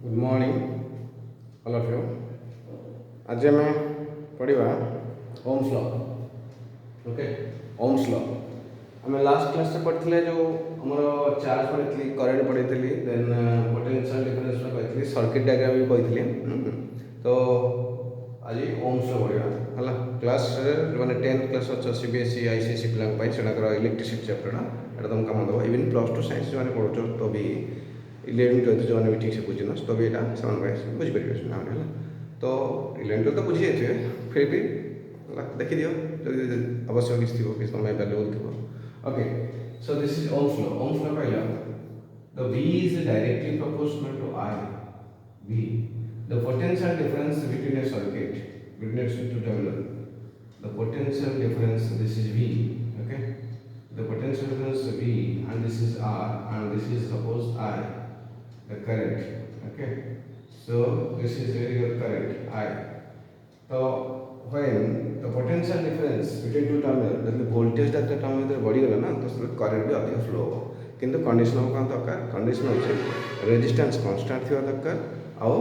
Good morning all of you. आज आम पढ़ा Ohm's law. Okay, Ohm's law आम लास्ट क्लास पढ़ते जो आम चार्ज पढ़ी करेंट पढ़ी देन पोटेंशियल डिफरेंस कही सर्किट डायग्राम भी कही। तो आज ओम्स लॉ पढ़ा है क्लास मैंने 10th क्लास अच्छे सीबीएसई आईसीएसई पिला से इलेक्ट्रिसिटी चैप्टर यहाँ तुम कम दब इवन +2 साइंस जो पढ़ो तो भी 11 12 जो भी ठीक से बुझीन तो भी यहाँ से बुझीपारे है। तो 11 12 तो बुझी जाइए फिर भी देखी दियो जो आवश्यक किसी थी कि समय वैल्यूबल थी। Okay, so this is Ohm's law. Ohm's law कहला the V is directly proportional to I. V, the potential difference between a circuit between its two terminal, the potential difference, this is V. Okay, the potential difference V and this is R and this is suppose I, the current. Okay, so this is your current I. So when the potential difference between two terminal जब voltage that terminal बढ़ी गला ना तो उसमें current भी अधिक flow हो। किंतु कंडीशन हो कौन दरकार, कंडीशन होचे रेजिस्टेंस कांस्टेंट थिवा दरकार आउ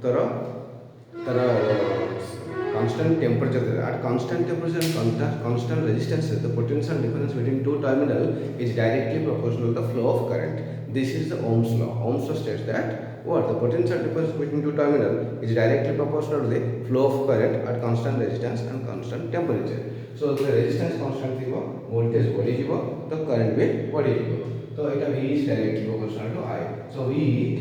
तर तर constant temperature at constant temperature and constant resistance the potential difference between two terminal is directly proportional to the flow of current. This is the Ohm's law. Ohm's law states that what the potential difference between two terminal is directly proportional to the flow of current at constant resistance and constant temperature. So the resistance constant thibo voltage बढ़ी जिवो तो current भी बढ़ी जिवो। तो এটা V is directly proportional to I. So V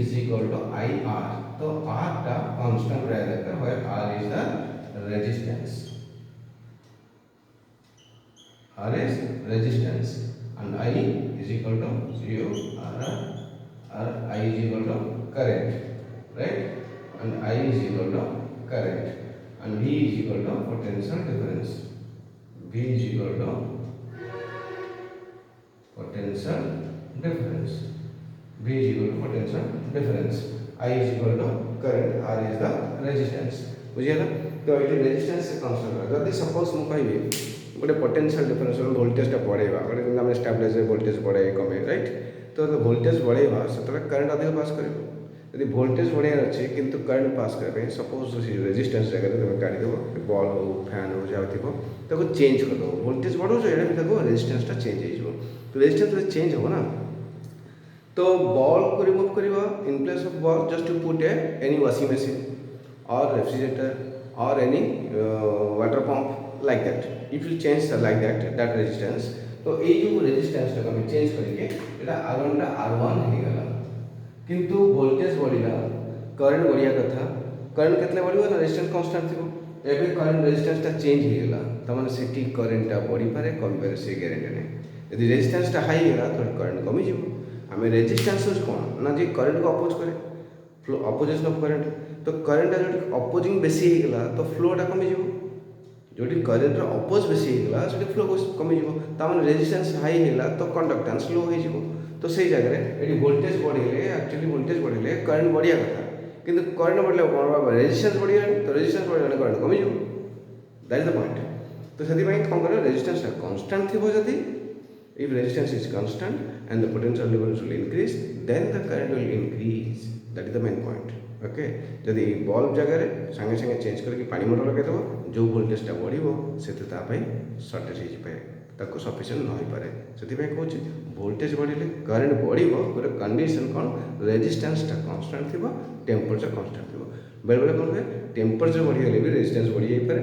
is equal to IR. तो R टा constant रहेगा where R is the resistance. R is resistance and I is equal to 0 R I is equal to current, right? And I is equal to current and V is equal to potential difference. V is equal to potential difference. V is equal to potential difference. I is equal to current. R is the resistance. बुझिएगा? तो ये resistance से constant है। जब suppose मु कहबी गोटे potential difference वोल्टेजटा बढ़ेगा गोटे आम स्टेबलाइजर वोल्टेज बढ़े कमे राइट। तो वोल्टेज बढ़ेगा से करंट अधिक पास कर यदि वोल्टेज बढ़िया अच्छे किंतु करंट पास करने सपोज रेजिस्टेंस जगह तुम काढ़ीदेव बल्ब हो फैन हो जहाँ थो चेंज करदेव वोल्टेज बढ़ो यहाँ रेजिस्टेंसटा चेंज हो रेजिस्टेंस चेंज हो ना। तो बल्ब को रिमूव कर in place of bulb just to put any washing machine or refrigerator or any water pump like that. If you change like that resistance तो ये जो रेजिस्टेंस टा हम चेंज करके एटा R1 टा R1 हो गला किंतु वोल्टेज बढ़िला करंट बढ़िया कथा करंट केतले बढ़िबो ना रेजिस्टेंस कांस्टेंट थिबो एबे करंट रेजिस्टेंस टा चेंज हो गला त माने सेठी करंट टा बढ़ी पारे कम पारे से ग्यारंटी नै। यदि रेजिस्टेंस टा हाई गला तो करंट कमी जिवो। हमें रेजिस्टेंस कोन ना जे करंट को अपोज करे फ्लो अपोजिशन ऑफ करंट तो करंट जो अपोजिंग बेसी होगा तो फ्लोटा कमी जो करंट अपोज बेसी होगा से फ्लो कमी ताने रेजिस्टेंस हाई होगा तो कंडक्टेंस लो हो तो से जगह ये वोल्टेज बढ़े एक्चुअली वोल्टेज बढ़े करंट बढ़िया कथा किंतु करंट बढ़ले कौन रेजिस्टेंस बढ़िया तो रेजिस्टेंस बढ़िया करंट कमी दैट इज द पॉइंट। तो से कौन कर रेजिस्टेंस कांस्टेंट थी जदि if resistance is constant and the potential difference will increase then the current will increase. That is the main point. Okay, जदि बल्ब जगह संगे संगे चेंज करके पानी मोटर लगेदेव जो वोल्टेजटा बढ़ो से सर्टेज हो सफिसीयंट न हो पाए से कहूँ वोल्टेज बढ़े करंट बढ़ो गोटे कंडीशन कौन रेजिस्टेंसटा कांस्टेंट थी टेम्परेचर कांस्टेंट थी बेले बेले कौन हुए टेम्परेचर बढ़ीगले भी रेजिस्टेंस बढ़ी जापे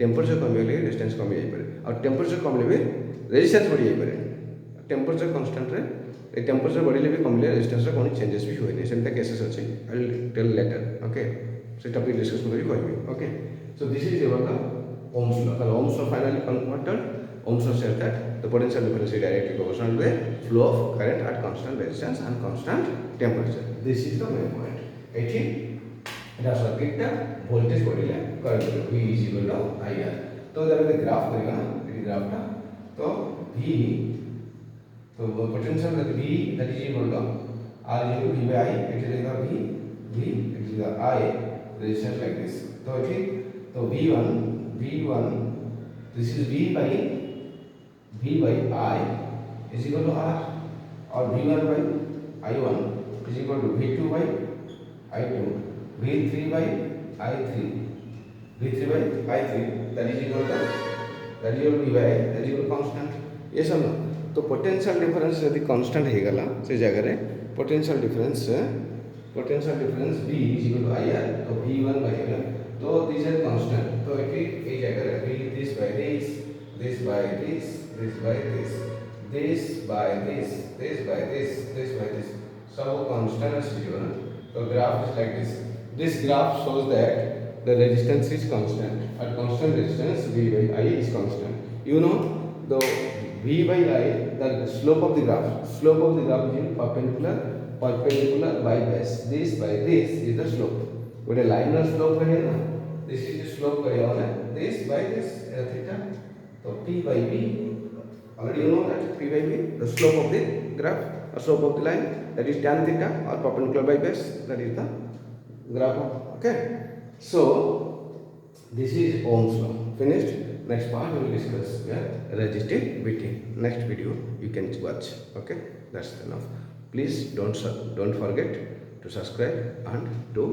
टेम्परेचर कमीगले रेजिस्टेंस कमी जापे और टेम्परेचर कमले भी रेजिस्टेंस बढ़ी जापे टेम्परेचर कांस्टेंट रे टेम्परेचर बढ़ले भी कमले रेजिस्टेंस कौन चेंजेस भी हुए सेमता केसेस अच्छे I will tell later. Okay, से टॉपिक डिस्कस करी कहबी। Okay, so this is about the Ohm's law. तो Ohm's law finally converted Ohm's law said that the potential difference is directly proportional to the flow of current at constant resistance and constant temperature. This is the main point. एठी एटा सर्किटटा voltage बढ़िले current V is equal to IR। तो जब graph करिगा ना एठी ग्राफटा तो V तो potential V that is equal to R is equal to V by I it is the V it is the I resistance like this तो ठीक तो V1 this is V by I is equal to R और V1 by I1 is equal to V2 by I2 V3 by I3 V3 by I3 that is equal to V by I that is equal to constant. Yes or no? तो potential difference यदि constant हे गला से जगह रे potential difference B is equal to IR तो V1 by IR तो these are constant तो ये जगह रे V this by this this by this this by this this by this this by this this by this सब constant is given. So graph is like this. This graph shows that the resistance is constant. At constant resistance V by I is constant. You know the V by I, the slope of the graph is in perpendicular by base. This by this is the slope. With a linear slope है ना, this is the slope by all this by this theta. So P by B, already you know that P by B, the slope of the graph or slope of the line, that is tan theta or perpendicular by base, that is the graph. Okay. So this is Ohm's law. Finished. Next part we will discuss resistivity. Next video you can watch. Okay, that's enough. Please don't forget to subscribe and do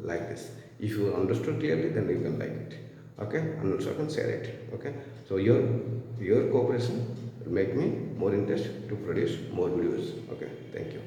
like this. If you understood clearly, then you can like it. Okay, and also can share it. Okay, so your cooperation will make me more interested to produce more videos. Okay, thank you.